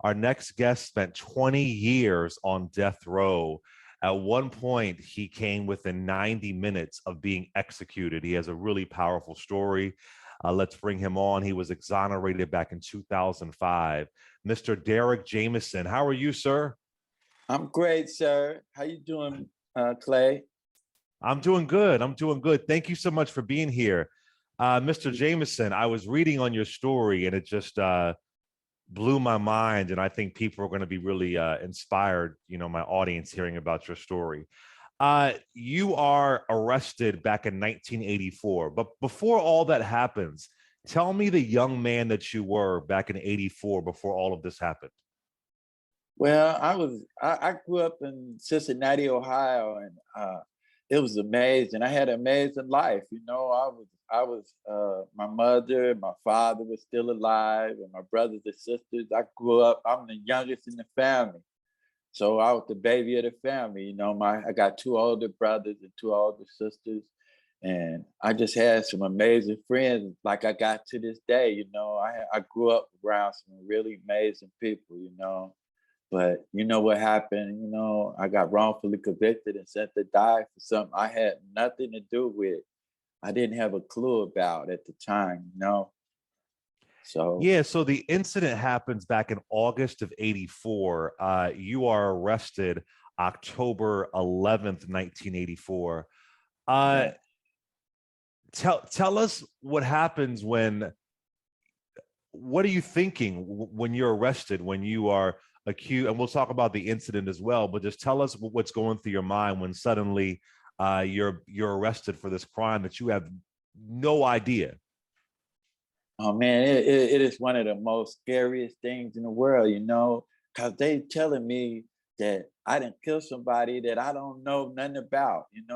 Our next guest spent 20 years on death row. At one point, he came within 90 minutes of being executed. He has a really powerful story. Let's bring him on. He was exonerated back in 2005. Mr. Derrick Jamison, how are you, sir? I'm great, sir. How you doing, Clay? I'm doing good. I'm doing good. Thank you so much for being here. Mr. Jamison, I was reading on your story and it just blew my mind. And I think people are going to be really inspired, my audience hearing about your story. You are arrested back in 1984. But before all that happens, tell me the young man that you were back in 84 before all of this happened. Well, I grew up in Cincinnati, Ohio, and it was amazing. I had an amazing life. My mother, my father was still alive, and my brothers and sisters. I grew up. I'm the youngest in the family, so I was the baby of the family. I got two older brothers and two older sisters, and I just had some amazing friends. Like I got to this day. I grew up around some really amazing people. But you know what happened? I got wrongfully convicted and sent to die for something I had nothing to do with. I didn't have a clue about at the time. So yeah, so the incident happens back in August of 84. You are arrested October 11th, 1984. yeah. Tell us what happens what are you thinking when you're arrested, when you are accused, and we'll talk about the incident as well, but just tell us what's going through your mind when suddenly you're arrested for this crime that you have no idea. Oh man, it is one of the most scariest things in the world, because they telling me that I didn't kill somebody that I don't know nothing about, and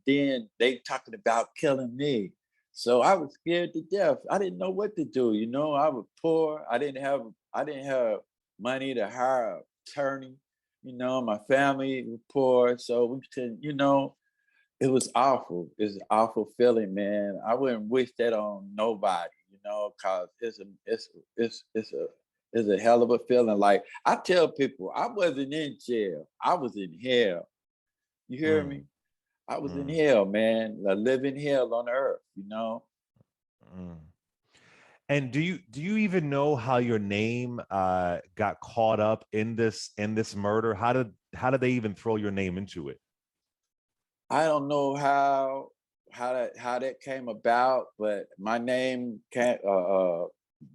then they talking about killing me. So I was scared to death. I didn't know what to do. I was poor. I didn't have money to hire an attorney. My family was poor. So we could, it was awful. It's an awful feeling, man. I wouldn't wish that on nobody, cause it's a hell of a feeling. Like I tell people, I wasn't in jail. I was in hell. You hear me? I was in hell, man. A living hell on earth. Mm. And do you even know how your name got caught up in this murder? How did they even throw your name into it? I don't know how that came about, but my name can't.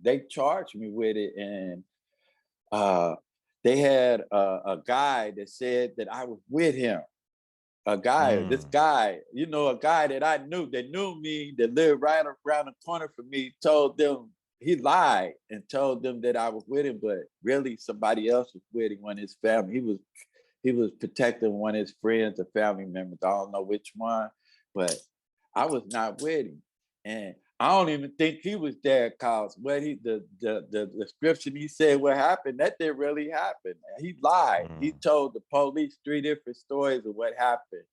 They charged me with it, and they had a guy that said that I was with him. This guy, a guy that I knew, that knew me, that lived right around the corner from me, told them he lied and told them that I was with him, but really somebody else was with him, one of his family. He was protecting one of his friends or family members. I don't know which one, but I was not with him. And I don't even think he was there because the description he said what happened, that didn't really happen. He lied. He told the police 3 different stories of what happened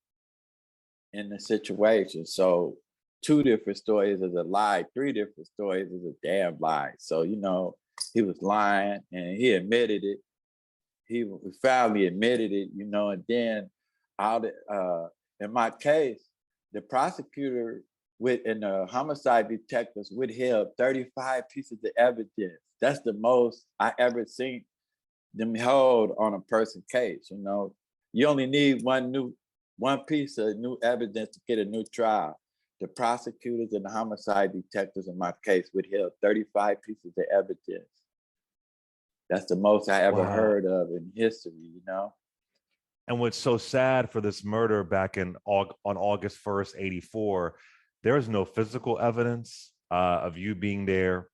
in the situation. So 2 different stories is a lie, 3 different stories is a damn lie. So, he was lying and he admitted it. He finally admitted it, and then in my case, the prosecutor and the homicide detectives withheld 35 pieces of evidence. That's the most I ever seen them hold on a person's case. You only need one piece of new evidence to get a new trial. The prosecutors and the homicide detectives in my case withheld 35 pieces of evidence. That's the most I ever heard of in history, And what's so sad for this murder back on August 1st, 84, there is no physical evidence of you being there,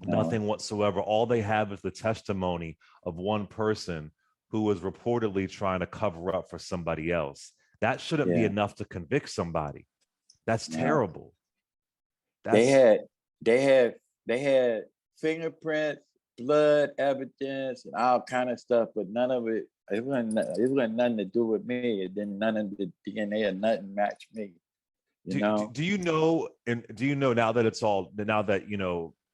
nothing whatsoever. All they have is the testimony of one person who was reportedly trying to cover up for somebody else. That shouldn't be enough to convict somebody. That's terrible. They had fingerprints, blood evidence, and all kind of stuff, but none of it. It wasn't nothing to do with me. It didn't none of the DNA or nothing match me. Do you know now that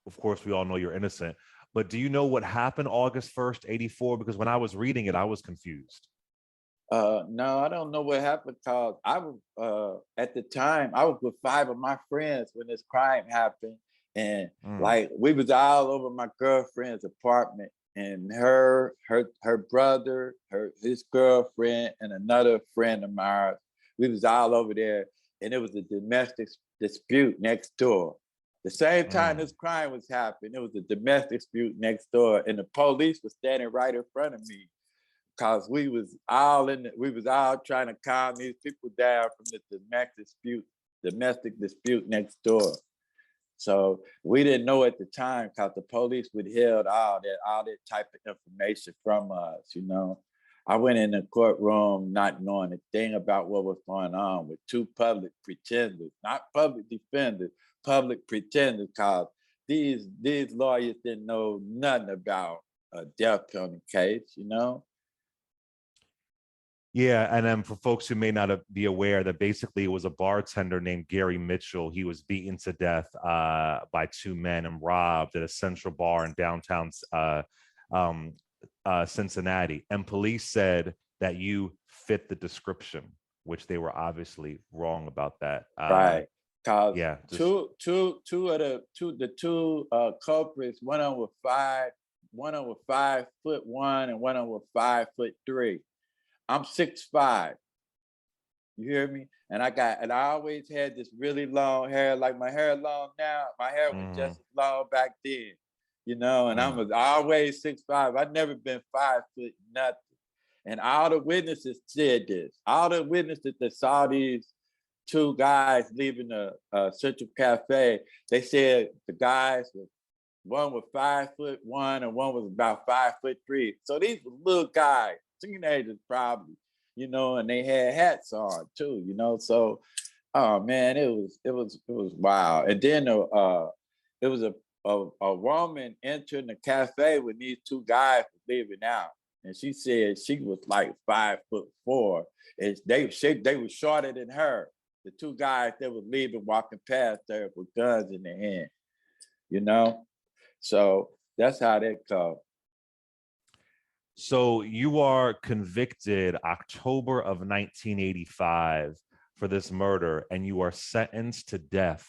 of course we all know you're innocent, but do you know what happened August 1st, 84? Because when I was reading it, I was confused. No, I don't know what happened because I was at the time I was with 5 of my friends when this crime happened, and Mm, like we was all over my girlfriend's apartment, and her brother, his girlfriend, and another friend of mine. We was all over there, and it was a domestic dispute next door. The same time mm. this crime was happening, it was a domestic dispute next door, and the police was standing right in front of me because we was all trying to calm these people down from the domestic dispute next door. So we didn't know at the time because the police withheld all that type of information from us, you know. I went in the courtroom not knowing a thing about what was going on with 2 public pretenders, not public defenders, public pretenders, because these lawyers didn't know nothing about a death penalty case, you know. Yeah, and then for folks who may not be aware, that basically it was a bartender named Gary Mitchell. He was beaten to death by 2 men and robbed at a Central Bar in downtown um, Cincinnati. And police said that you fit the description, which they were obviously wrong about that. Right. Cause Yeah, just two of the two culprits, one of them was 5'1" and one of them was 5'3". I'm 6'5". You hear me? And I always had this really long hair, like my hair long now. My hair was mm, just as long back then, you know, and I mm. was always 6'5". I'd never been 5 foot nothing. And all the witnesses said this. All the witnesses that saw these 2 guys leaving the Central Cafe, they said the guys were one was 5'1" and one was about 5'3". So these were little guys, teenagers probably, you know, and they had hats on too, you know. So, oh man, it was wild. And then it was a woman entering the cafe when these 2 guys were leaving out, and she said she was like 5'4", and they were shorter than her. The 2 guys that were leaving, walking past her with guns in their hand, you know. So that's how that goes. So you are convicted October of 1985 for this murder, and you are sentenced to death.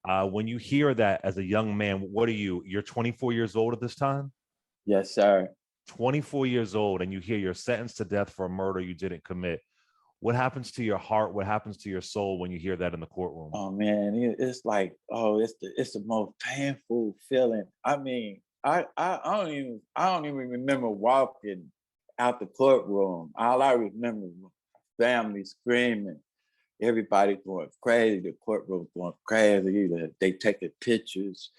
When you hear that as a young man, what are you? You're 24 years old at this time? Yes, sir. 24 years old, and you hear you're sentenced to death for a murder you didn't commit. What happens to your heart? What happens to your soul when you hear that in the courtroom? Oh man, it's like, oh, it's the most painful feeling. I mean, I don't even remember walking out the courtroom. All I remember was family screaming, everybody going crazy, the courtroom going crazy. They taking pictures,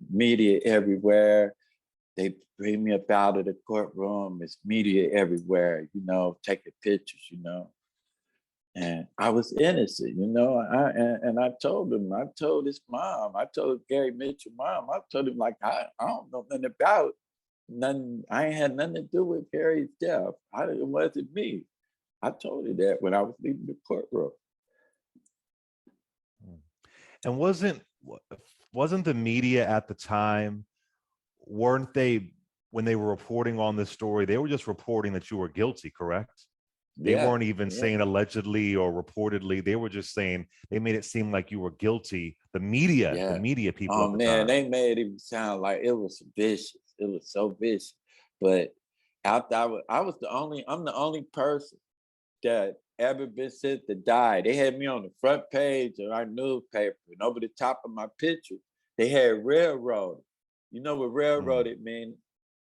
media everywhere. They bring me up out of the courtroom. It's media everywhere, you know, taking pictures, you know. And I was innocent, you know. And I told him, I told his mom, I told Gary Mitchell mom, I told him like I don't know nothing about nothing. I ain't had nothing to do with Gary's death. It wasn't me. I told her that when I was leaving the courtroom. And wasn't the media at the time, weren't they, when they were reporting on this story, they were just reporting that you were guilty, correct? They Yeah, weren't even yeah, saying allegedly or reportedly. They were just saying, they made it seem like you were guilty. The yeah. media people Oh at the man, time. they made it sound like it was vicious. It was so vicious. But after I'm the only person that ever been sent to die. They had me on the front page of our newspaper, and over the top of my picture, they had railroad. You know what Mm, railroaded mean,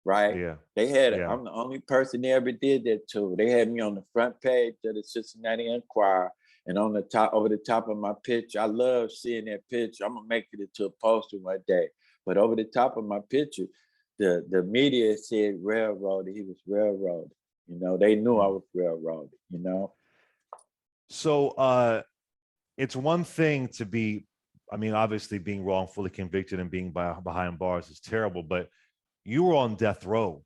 right? yeah, They had yeah. I'm the only person they ever did that to. They had me on the front page of the Cincinnati Enquirer, and on the top, over the top of my picture. I love seeing that picture. I'm gonna make it into a poster one day. But over the top of my picture, the media said railroaded. He was railroaded. You know, they knew I Mm. was railroaded. You know. So it's one thing to be, I mean, obviously being wrongfully convicted and being behind bars is terrible, but you were on death row.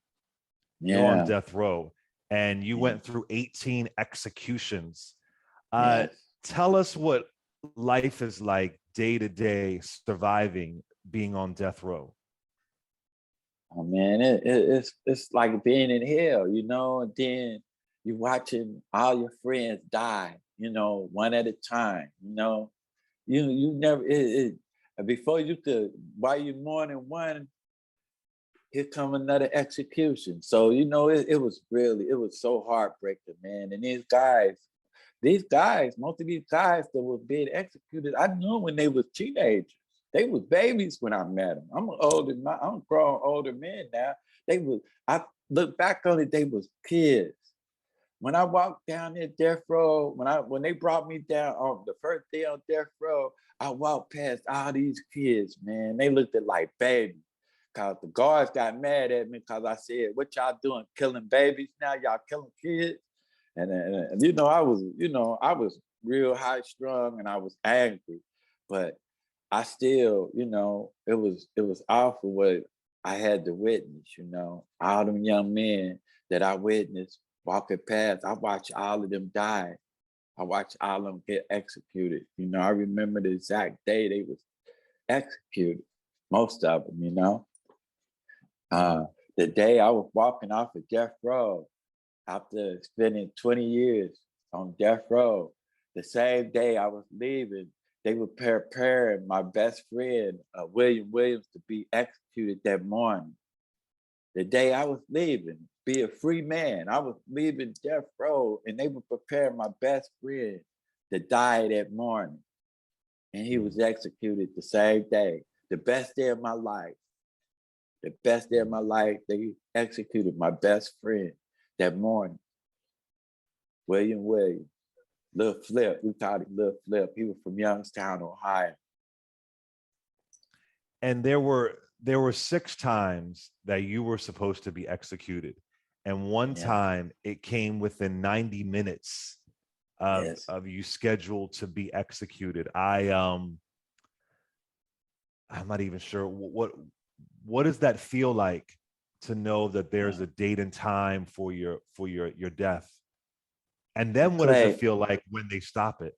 You're on Yeah. death row, and you Yeah. went through 18 executions. Uh, Yes. Tell us what life is like day to day, surviving being on death row. Oh man, it's like being in hell, you know, and then you're watching all your friends die, you know, one at a time, you know. You never before you could, while you're mourning one, here come another execution. So, you know, it was really, it was so heartbreaking, man. And these guys, most of these guys that were being executed, I knew when they were teenagers. They was babies when I met them. I'm a grown older man now. I look back on it, they was kids. When I walked down there death row, when they brought me down on the first day on death row, I walked past all these kids, man. They looked at like babies. Cause the guards got mad at me because I said, "What y'all doing? Killing babies now? Y'all killing kids?" And I was real high strung and I was angry, but I still, it was awful what I had to witness. All them young men that I witnessed walking past, I watched all of them die. I watched all of them get executed. I remember the exact day they was executed, most of them. The day I was walking off of death row after spending 20 years on death row, the same day I was leaving, they were preparing my best friend, William Williams, to be executed that morning. The day I was leaving, be a free man, I was leaving death row, and they were preparing my best friend to die that morning. And he was executed the same day, the best day of my life. The best day of my life, they executed my best friend that morning. William Williams, Lil Flip, we called him Lil Flip. He was from Youngstown, Ohio. And there were 6 times that you were supposed to be executed, and one time it came within 90 minutes of you scheduled to be executed. I'm not even sure what does that feel like to know that there's a date and time for your death, and then what does it feel like when they stop it?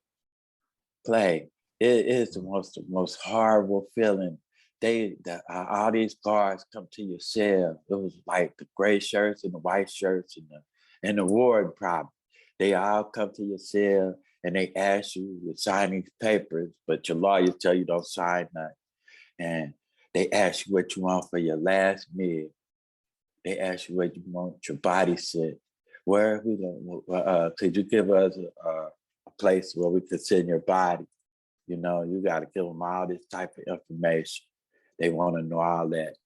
Clay, it is the most horrible feeling. All these guards come to your cell. It was like the gray shirts and the white shirts and the ward problem. They all come to your cell and they ask you to sign these papers, but your lawyer tell you don't sign nothing. And they ask you what you want for your last meal. They ask you where you want your body sit. Could you give us a place where we could send your body? You got to give them all this type of information. They want to know all that,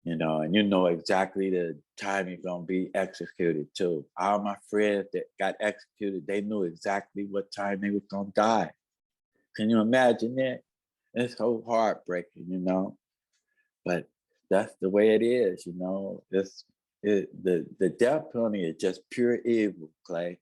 and you know exactly the time you're going to be executed too. All my friends that got executed, they knew exactly what time they was going to die. Can you imagine that? It's so heartbreaking, but that's the way it is, the death penalty is just pure evil, Clay.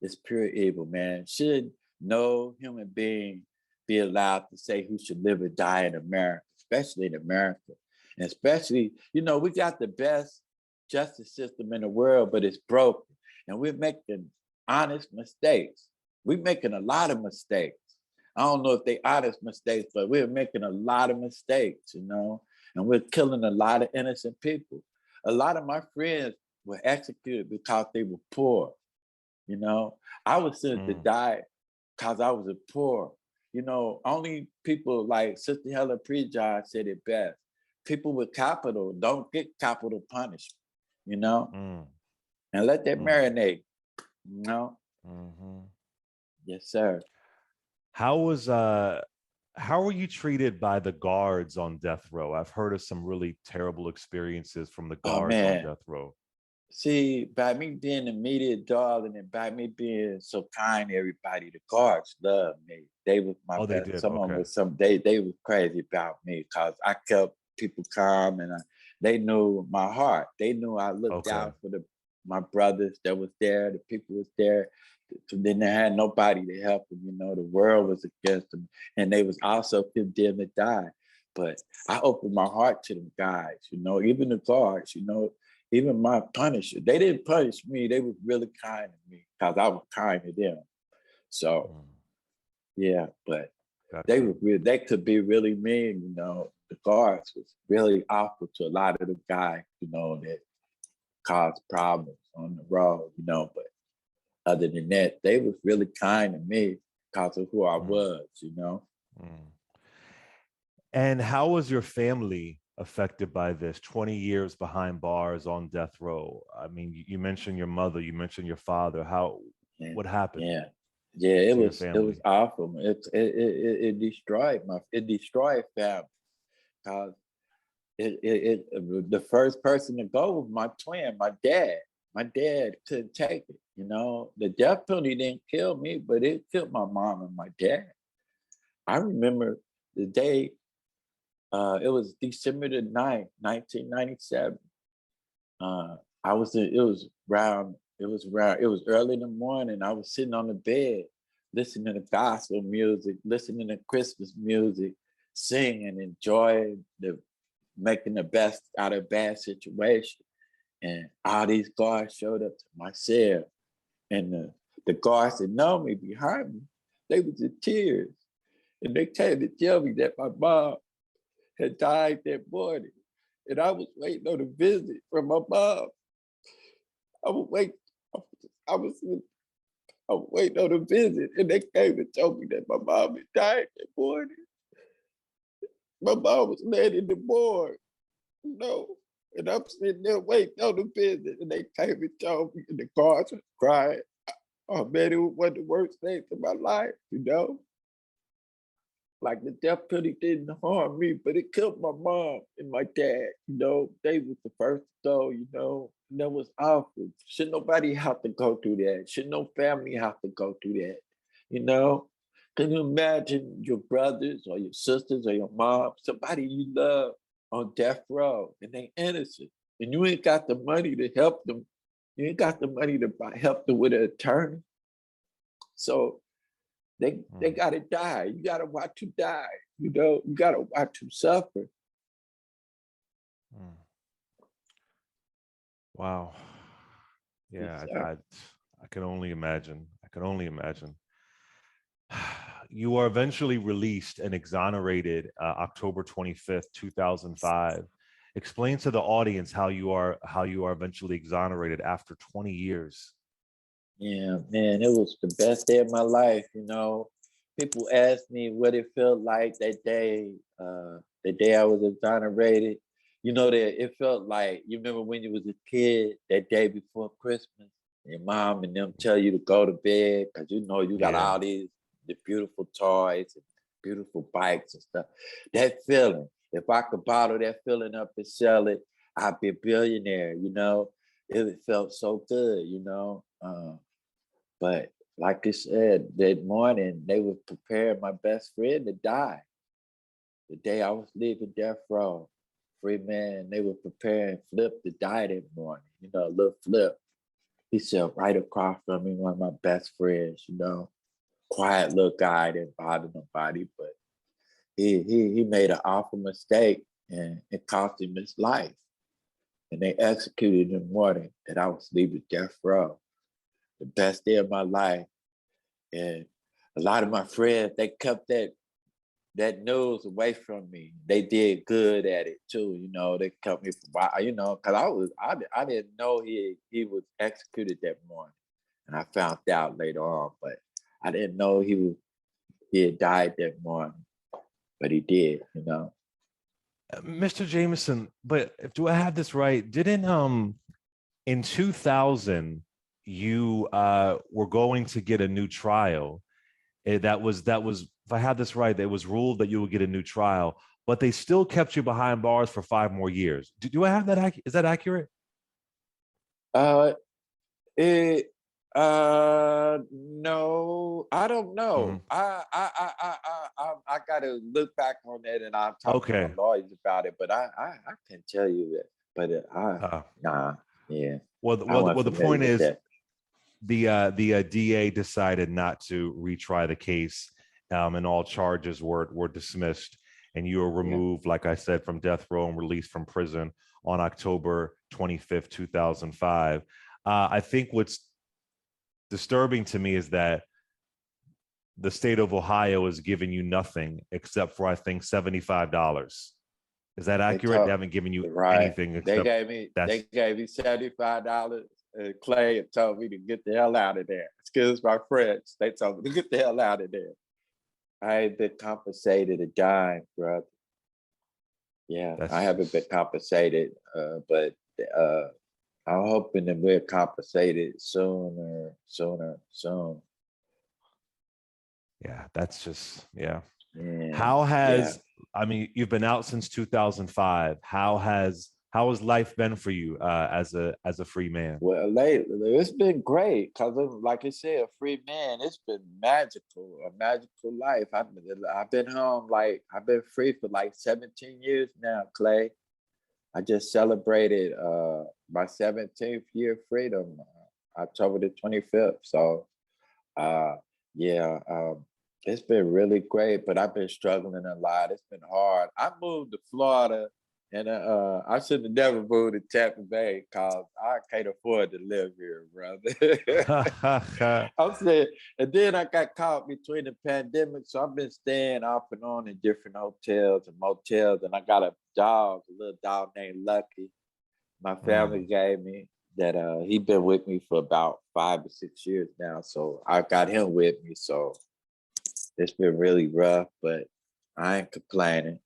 It's pure evil, man. Should no human being be allowed to say who should live or die in America, especially in America? And especially, we got the best justice system in the world, but it's broken. And we're making honest mistakes. We're making a lot of mistakes. I don't know if they honest mistakes, but we're making a lot of mistakes, and we're killing a lot of innocent people. A lot of my friends were executed because they were poor. I was sent to die because I was a poor. Only people like Sister Helen Prejohn said it best. People with capital don't get capital punishment, and let that marinate, Yes, sir. How were you treated by the guards on death row? I've heard of some really terrible experiences from the Oh guards on man. death row. See, by me being the media darling and by me being so kind to everybody, the guards loved me. They was my They best. did. Some of them Okay. was they was crazy about me because I kept people calm and they knew my heart. They knew I looked out for my brothers that was there, the people was there. Then they had nobody to help them. The world was against them, and they was also condemned to die. But I opened my heart to them guys. Even the guards. Even my punisher, they didn't punish me. They was really kind to me because I was kind to them. So, yeah, but Gotcha. they could be really mean, the guards was really awful to a lot of the guys, that caused problems on the road, but other than that, they was really kind to me because of who I was. Mm. And how was your family affected by this 20 years behind bars on death row? I mean, you mentioned your mother, you mentioned your father. Yeah, what happened yeah. It to your was family? awful. It destroyed family because the first person to go was my twin, my dad. My dad couldn't take it. The death penalty didn't kill me, but it killed my mom and my dad. I remember the day. It was December the 9th, 1997. I was in, it was early in the morning. I was sitting on the bed, listening to gospel music, listening to Christmas music, singing, enjoying making the best out of a bad situation. And all these guards showed up to my cell. And the guards that know me behind me, they was in tears. And they came to tell me that my mom had died that morning. And I was waiting on a visit from my mom. I was waiting, I was, I was waiting on a visit, and they came and told me that my mom had died that morning. My mom was laying in the morgue, and I'm sitting there waiting on the visit, and they came and told me, and the guards were crying. Oh man, it was one of the worst days of my life. Like the death penalty didn't harm me, but it killed my mom and my dad. They was the first to go. And that was awful. Should nobody have to go through that? Should no family have to go through that? Can you imagine your brothers or your sisters or your mom, somebody you love on death row, and they innocent, and you ain't got the money to help them. You ain't got the money to help them with an attorney. So they gotta die. You gotta watch them die. You gotta watch them suffer. Mm. Wow. Yeah, I can only imagine. I can only imagine. You are eventually released and exonerated October 25th, 2005. Explain to the audience how you are eventually exonerated after 20 years. Yeah, man, it was the best day of my life. People asked me what it felt like that day, the day I was exonerated. That it felt like, you remember when you was a kid, that day before Christmas, your mom and them tell you to go to bed because you got Yeah. all the beautiful toys and beautiful bikes and stuff. That feeling, if I could bottle that feeling up and sell it, I'd be a billionaire. It felt so good. But like I said, that morning they were preparing my best friend to die. The day I was leaving death row, free man, they were preparing Flip to die that morning. Little Flip. He sat right across from me, one of my best friends. Quiet little guy, didn't bother nobody, but he made an awful mistake, and it cost him his life. And they executed him morning that I was leaving death row. The best day of my life. And a lot of my friends, they kept that news away from me. They did good at it too. They kept me from, because I didn't know he was executed that morning, and I found out later on. But I didn't know he had died that morning, but he did. Mr. Jamison, but do I have this right? Didn't in 2000 you were going to get a new trial? That was if I have this right, it was ruled that you would get a new trial, but they still kept you behind bars for 5 more years. Do I have that? Is that accurate? Uh, it no, I don't know. Mhm. I gotta look back on that, and I'll talk to my Okay. lawyers about it. But I can tell you that. But Uh, nah, yeah, well, I wasn't the familiar point with is that. the DA decided not to retry the case, and all charges were dismissed, and you were Yeah, removed, like I said, from death row and released from prison on October 25th, 2005. I think what's disturbing to me is that the state of Ohio is giving you nothing except for, I think, $75. Is that They accurate? They told haven't given you right. anything They except gave me that's they gave me $75, Clay, and told me to get the hell out of there. Excuse my French. They told me to get the hell out of there. I ain't been compensated a dime, brother. Yeah, I that's haven't been just compensated, but uh, I'm hoping that we're compensated soon. yeah, that's just yeah. Yeah, How yeah. has I mean, you've been out since 2005. How has life been for you as a free man? Well, lately it's been great because, like I said, a free man. It's been magical, a magical life. I've been home like I've been free for like 17 years now, Clay. I just celebrated my 17th year of freedom, October the 25th. So, uh, yeah, it's been really great, but I've been struggling a lot. It's been hard. I moved to Florida, and I should have never moved to Tampa Bay because I can't afford to live here, brother. I'm saying, and then I got caught between the pandemic, so I've been staying off and on in different hotels and motels, and I got a dog, a little dog named Lucky. My family Mm. gave me that. He been with me for about 5 or 6 years now, so I got him with me. So it's been really rough, but I ain't complaining.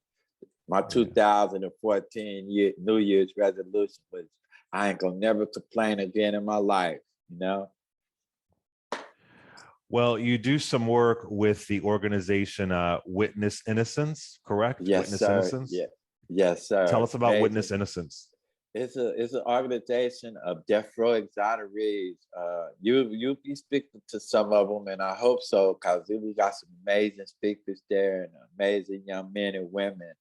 My Yeah. 2014 New Year's resolution was I ain't gonna never complain again in my life. You know. Well, you do some work with the organization Witness Innocence, correct? Yes, Witness sir. Innocence. Yeah. Yes, Tell sir. us about Amazing. Witness Innocence. It's an organization of death row exonerees. You be speaking to some of them, and I hope so, because we got some amazing speakers there and amazing young men and women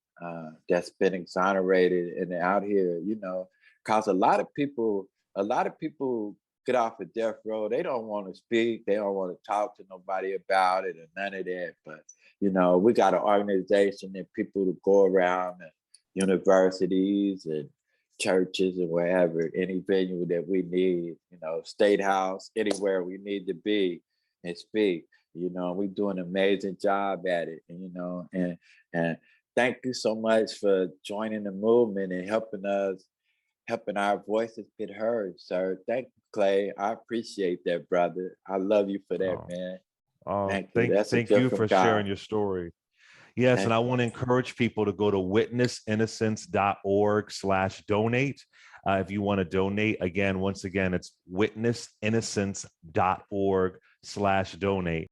that's been exonerated and they're out here. You know, because a lot of people get off of death row. They don't want to speak. They don't want to talk to nobody about it or none of that. But you know, we got an organization and people to go around and universities and churches and wherever, any venue that we need, you know, state house, anywhere we need to be and speak. You know, we do an amazing job at it, and and thank you so much for joining the movement and helping our voices get heard, sir. Thank you, Clay. I appreciate that, brother. I love you for that, Oh, man. oh, Thank you. thank That's a thank you gift for from God. sharing your story. Yes, and Thank I you. want to encourage people to go to witnessinnocence.org/donate. If you want to donate, again, once again, it's witnessinnocence.org/donate.